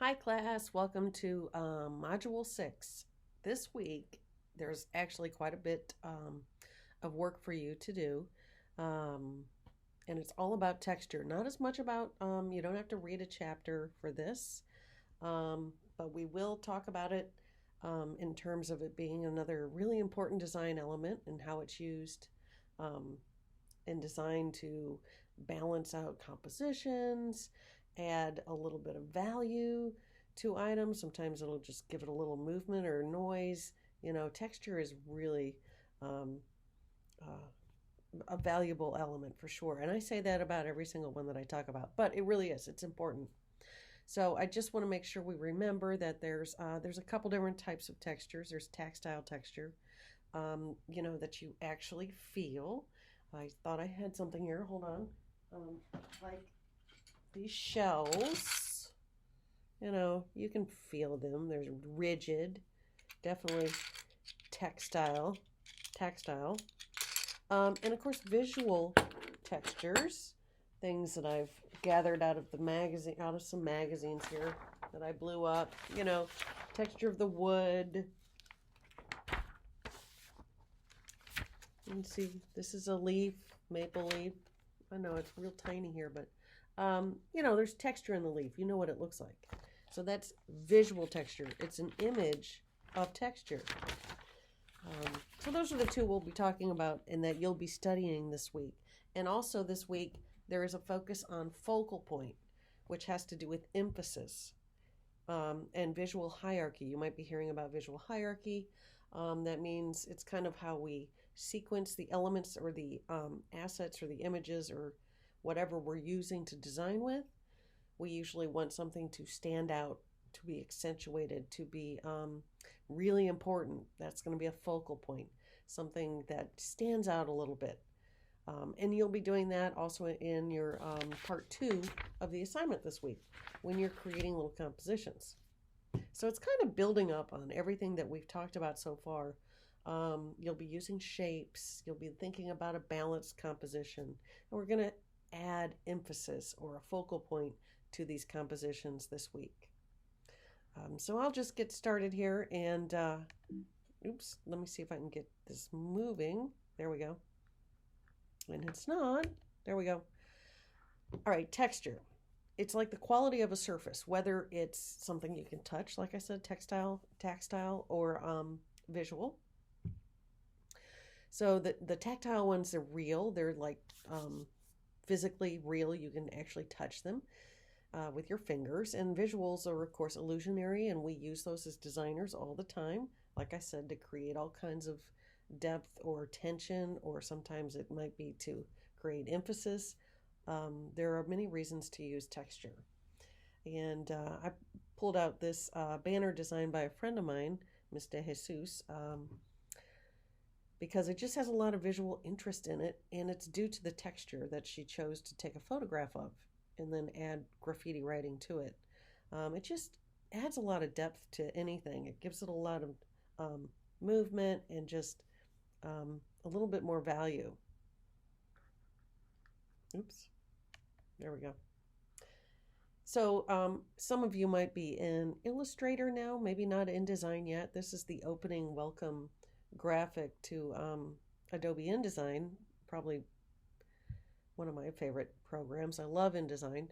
Hi, class. Welcome to Module 6. This week, there's actually quite a bit of work for you to do. Um, and it's all about texture. Not as much about, you don't have to read a chapter for this, but we will talk about it in terms of it being another really important design element and how it's used um, in design to balance out compositions, add a little bit of value to items. Sometimes it'll just give it a little movement or noise. Texture is really um, a valuable element for sure. And I say that about every single one that I talk about, but it really is. It's important. So I just want to make sure we remember that there's a couple different types of textures. There's tactile texture, that you actually feel. I thought I had something here. Hold on. Like these shells, you can feel them. There's rigid, definitely tactile, and of course visual textures, things that I've gathered out of some magazines here that I blew up. Texture of the wood. You can see this is a leaf, maple leaf. I know it's real tiny here, but there's texture in the leaf. You know what it looks like. So that's visual texture. It's an image of texture. So those are the two we'll be talking about and that you'll be studying this week. And also this week, there is a focus on focal point, which has to do with emphasis and visual hierarchy. You might be hearing about visual hierarchy. That means it's kind of how we sequence the elements or the assets or the images or whatever we're using to design with. We usually want something to stand out, to be accentuated, to be really important. That's going to be a focal point, something that stands out a little bit. And you'll be doing that also in your part 2 of the assignment this week when you're creating little compositions. So it's kind of building up on everything that we've talked about so far. You'll be using shapes, you'll be thinking about a balanced composition, and we're going to add emphasis or a focal point to these compositions this week. So I'll just get started here and let me see if I can get this moving. There we go. And it's not. There we go. All right, texture. It's like the quality of a surface, whether it's something you can touch, like I said, tactile, or visual. So the tactile ones are real. They're like physically real. You can actually touch them with your fingers. And visuals are, of course, illusionary, and we use those as designers all the time. Like I said, to create all kinds of depth or tension, or sometimes it might be to create emphasis. There are many reasons to use texture. And I pulled out this banner designed by a friend of mine, Miss De Jesus, because it just has a lot of visual interest in it, and it's due to the texture that she chose to take a photograph of and then add graffiti writing to it. It just adds a lot of depth to anything. It gives it a lot of movement and just a little bit more value. Oops, there we go. So some of you might be in Illustrator now, maybe not InDesign yet. This is the opening welcome graphic to Adobe InDesign, probably one of my favorite programs. I love InDesign.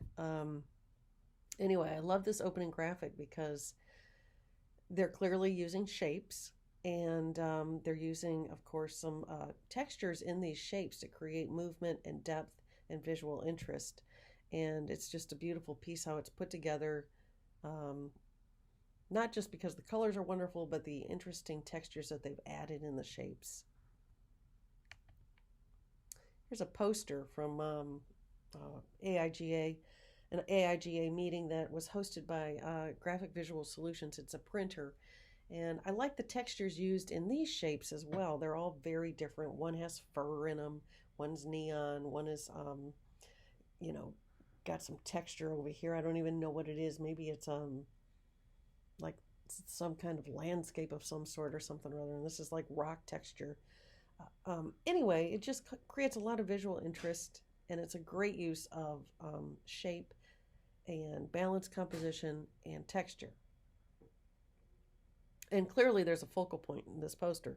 Anyway, I love this opening graphic because they're clearly using shapes, and they're using, of course, some textures in these shapes to create movement and depth and visual interest. And it's just a beautiful piece how it's put together. Not just because the colors are wonderful, but the interesting textures that they've added in the shapes. Here's a poster from AIGA, an AIGA meeting that was hosted by Graphic Visual Solutions. It's a printer. And I like the textures used in these shapes as well. They're all very different. One has fur in them, one's neon, one is, got some texture over here. I don't even know what it is. Maybe it's like some kind of landscape of some sort or something or other. And this is like rock texture. Anyway, it just creates a lot of visual interest, and it's a great use of shape and balance, composition, and texture. And clearly there's a focal point in this poster.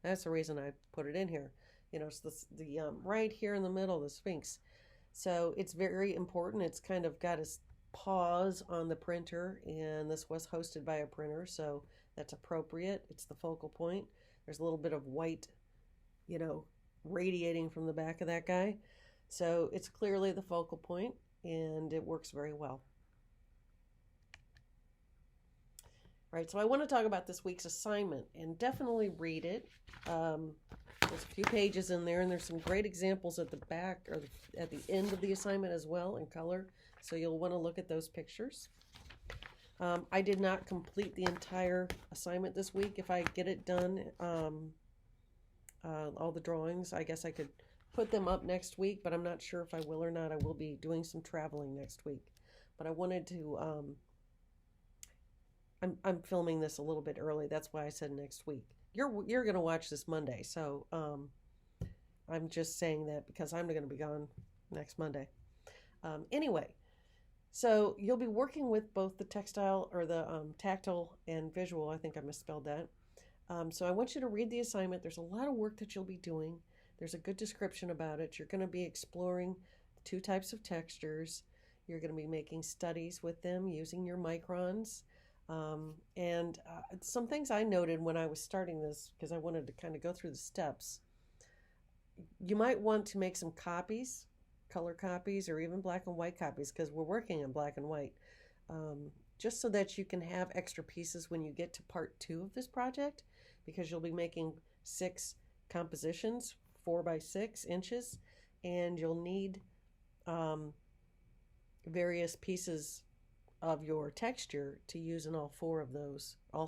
That's the reason I put it in here. It's the right here in the middle, the Sphinx. So it's very important. It's kind of got its pause on the printer, and this was hosted by a printer, so that's appropriate. It's the focal point. There's a little bit of white, radiating from the back of that guy. So it's clearly the focal point, and it works very well. Right, so I want to talk about this week's assignment, and definitely read it. There's a few pages in there, and there's some great examples at the back or at the end of the assignment as well in color, so you'll want to look at those pictures. I did not complete the entire assignment this week. If I get it done, all the drawings, I guess I could put them up next week, but I'm not sure if I will or not. I will be doing some traveling next week, but I wanted to... I'm filming this a little bit early. That's why I said next week. You're going to watch this Monday, so I'm just saying that because I'm going to be gone next Monday. Anyway, so you'll be working with both the textile or the tactile and visual. I think I misspelled that. So I want you to read the assignment. There's a lot of work that you'll be doing. There's a good description about it. You're going to be exploring 2 types of textures. You're going to be making studies with them using your microns. And some things I noted when I was starting this, because I wanted to kind of go through the steps. You might want to make some copies, color copies, or even black and white copies, because we're working in black and white, just so that you can have extra pieces when you get to part 2 of this project, because you'll be making 6 compositions, 4 by 6 inches, and you'll need various pieces of your texture to use in all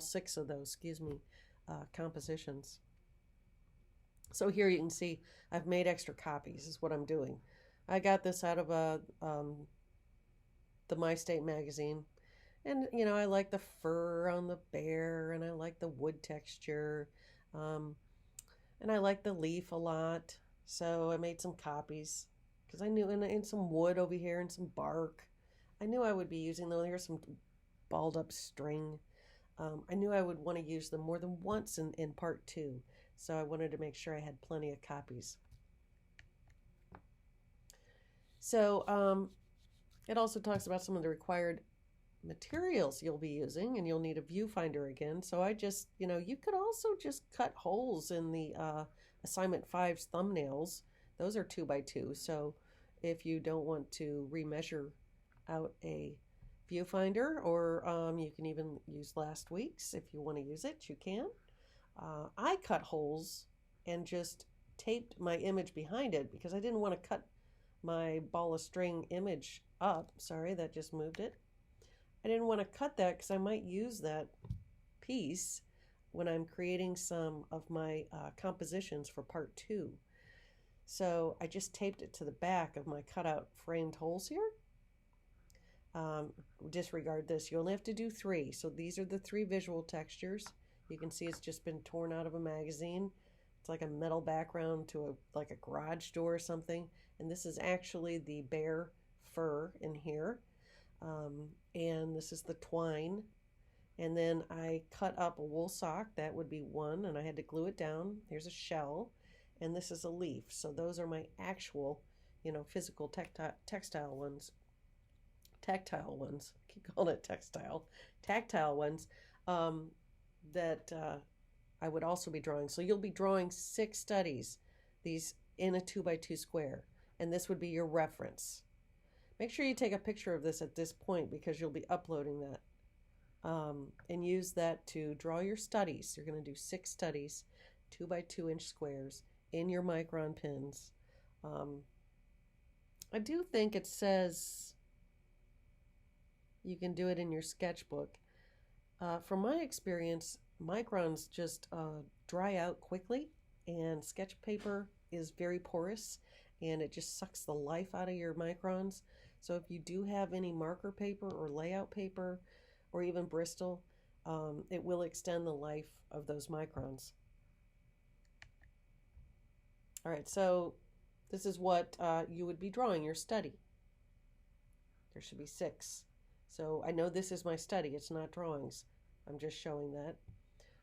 6 of those, compositions. So here you can see I've made extra copies is what I'm doing. I got this out of the My State magazine, and I like the fur on the bear, and I like the wood texture, and I like the leaf a lot, so I made some copies because I knew, and some wood over here and some bark. I knew I would be using them. Here's some balled up string. I knew I would want to use them more than once in part 2. So I wanted to make sure I had plenty of copies. So it also talks about some of the required materials you'll be using, and you'll need a viewfinder again. So I just, you could also just cut holes in the assignment 5's thumbnails. Those are 2 by 2. So if you don't want to remeasure out a viewfinder, or you can even use last week's if you want to use it, you can. I cut holes and just taped my image behind it because I didn't want to cut my ball of string image up. Sorry, that just moved it. I didn't want to cut that because I might use that piece when I'm creating some of my compositions for part 2. So I just taped it to the back of my cutout framed holes here. Disregard this. You only have to do 3. So these are the 3 visual textures. You can see it's just been torn out of a magazine. It's like a metal background to like a garage door or something. And this is actually the bear fur in here. And this is the twine. And then I cut up a wool sock. That would be 1, and I had to glue it down. Here's a shell, and this is a leaf. So those are my actual, physical textile ones. Tactile ones. I keep calling it textile. Tactile ones that I would also be drawing. So you'll be drawing 6 studies, these in a 2 by 2 square, and this would be your reference. Make sure you take a picture of this at this point because you'll be uploading that. And use that to draw your studies. You're going to do 6 studies, 2 by 2 inch squares in your micron pins. I do think it says you can do it in your sketchbook. From my experience, microns just dry out quickly, and sketch paper is very porous, and it just sucks the life out of your microns. So if you do have any marker paper or layout paper, or even Bristol, it will extend the life of those microns. All right, so this is what you would be drawing, your study. There should be 6. So I know this is my study. It's not drawings. I'm just showing that.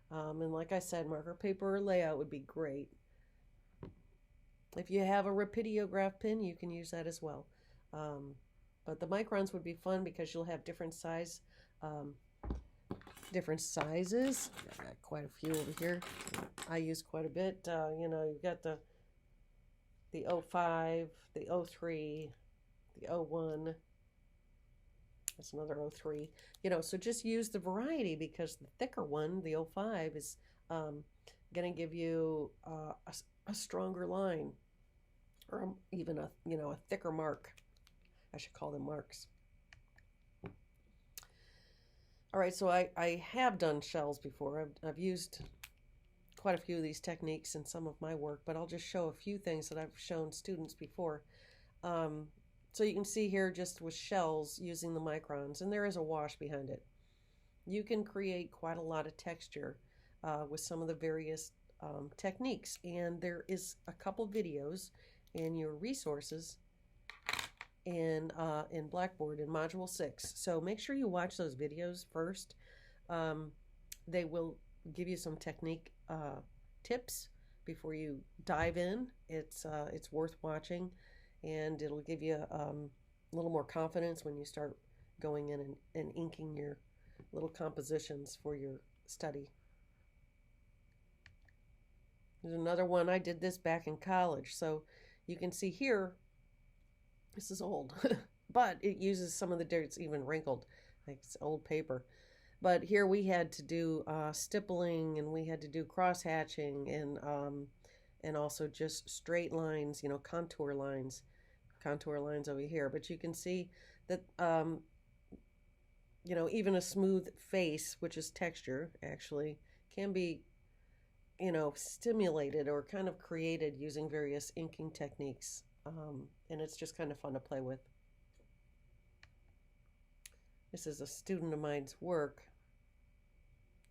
And like I said, marker paper or layout would be great. If you have a Rapidograph pen, you can use that as well. But the microns would be fun because you'll have different sizes. I've got quite a few over here. I use quite a bit. You've got the 05, the 03, the 01. That's another 03. So just use the variety, because the thicker one, the 05, is going to give you a stronger line, or even a thicker mark. I should call them marks. All right, so I have done shells before. I've used quite a few of these techniques in some of my work, but I'll just show a few things that I've shown students before. So you can see here, just with shells, using the microns, and there is a wash behind it. You can create quite a lot of texture with some of the various techniques, and there is a couple videos in your resources in Blackboard in Module 6. So make sure you watch those videos first. They will give you some technique tips before you dive in. It's worth watching, and it'll give you a little more confidence when you start going in and inking your little compositions for your study. There's another one. I did this back in college, so you can see here, this is old, but it uses some of the dirt. It's even wrinkled, like it's old paper. But here we had to do stippling, and we had to do cross hatching, and also just straight lines, contour lines over here. But you can see that even a smooth face, which is texture, actually can be stimulated or kind of created using various inking techniques. And it's just kind of fun to play with. This is a student of mine's work,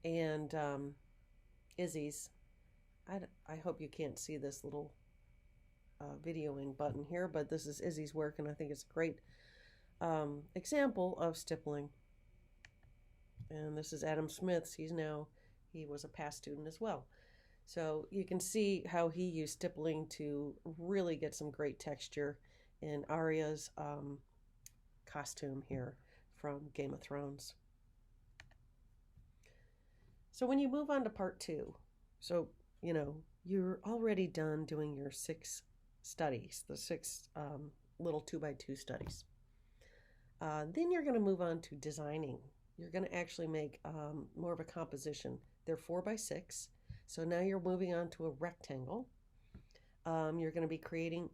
and Izzy's. I hope you can't see this little videoing button here, but this is Izzy's work, and I think it's a great example of stippling. And this is Adam Smith's. He was a past student as well. So you can see how he used stippling to really get some great texture in Arya's costume here from Game of Thrones. So when you move on to part 2, so you're already done doing your 6 studies, the 6 little 2x2 studies. Then you're going to move on to designing. You're going to actually make more of a composition. They're 4x6. So now you're moving on to a rectangle. You're going to be creating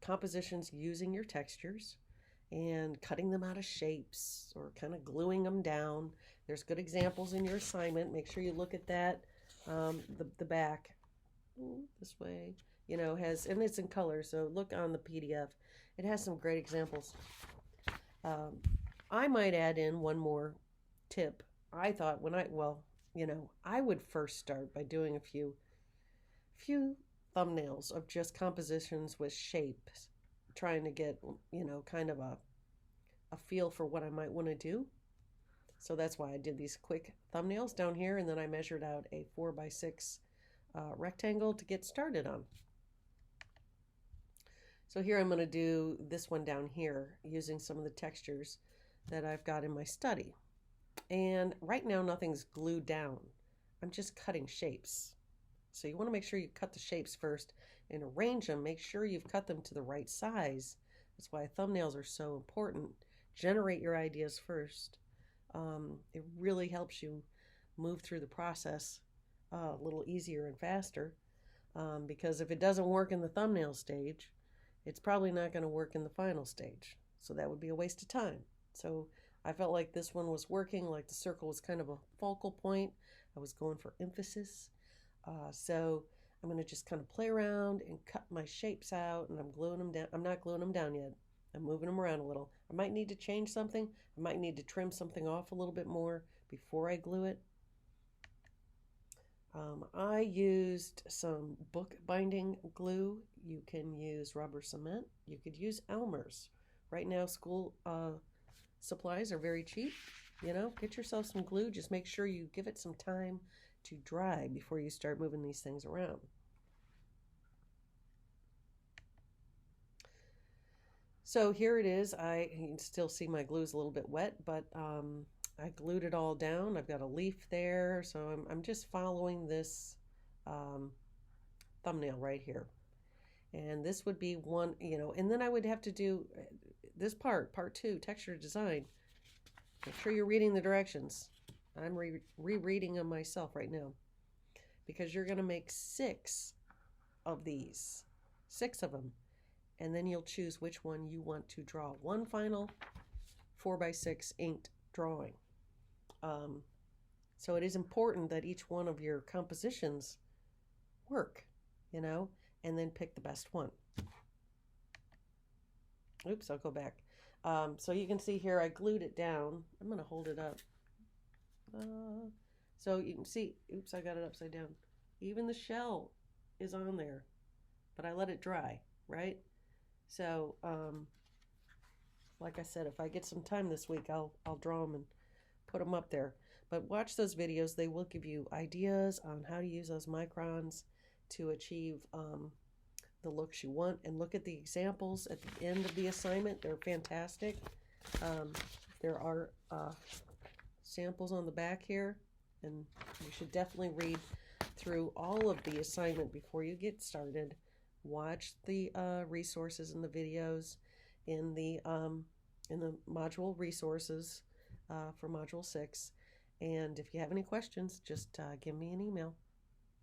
compositions using your textures and cutting them out of shapes or kind of gluing them down. There's good examples in your assignment. Make sure you look at that. The back, this way, and it's in color. So look on the PDF. It has some great examples. I might add in one more tip. I thought I would first start by doing a few thumbnails of just compositions with shapes, trying to get, kind of a feel for what I might want to do. So that's why I did these quick thumbnails down here, and then I measured out a 4x6 rectangle to get started on. So here I'm going to do this one down here using some of the textures that I've got in my study. And right now nothing's glued down. I'm just cutting shapes. So you want to make sure you cut the shapes first and arrange them. Make sure you've cut them to the right size. That's why thumbnails are so important. Generate your ideas first. It really helps you move through the process a little easier and faster, because if it doesn't work in the thumbnail stage, it's probably not going to work in the final stage. So that would be a waste of time. So I felt like this one was working, like the circle was kind of a focal point. I was going for emphasis. So I'm going to just kind of play around and cut my shapes out, and I'm gluing them down. I'm not gluing them down yet. I'm moving them around a little. I might need to change something. I might need to trim something off a little bit more before I glue it. I used some book binding glue. You can use rubber cement. You could use Elmer's Right now, school supplies are very cheap. You know, get yourself some glue. Just make sure you give it some time to dry before you start moving these things around. So here it is. You can still see my glue's a little bit wet, but I glued it all down. I've got a leaf there, so I'm just following this thumbnail right here. And this would be one, you know, and then I would have to do this part 2, texture design. Make sure you're reading the directions. I'm rereading them myself right now, because you're going to make 6 of these, 6 of them, and then you'll choose which one you want to draw. One final 4x6 inked drawing. So it is important that each one of your compositions work, you know, and then pick the best one. Oops, I'll go back. So you can see here I glued it down. I'm going to hold it up. So you can see, oops, I got it upside down. Even the shell is on there, but I let it dry, right? So, like I said, if I get some time this week, I'll draw them and put them up there. But watch those videos. They will give you ideas on how to use those microns to achieve the looks you want. And look at the examples at the end of the assignment. They're fantastic. There are samples on the back here, and you should definitely read through all of the assignment before you get started. Watch the resources and the videos in the module resources for Module 6. And if you have any questions, just give me an email.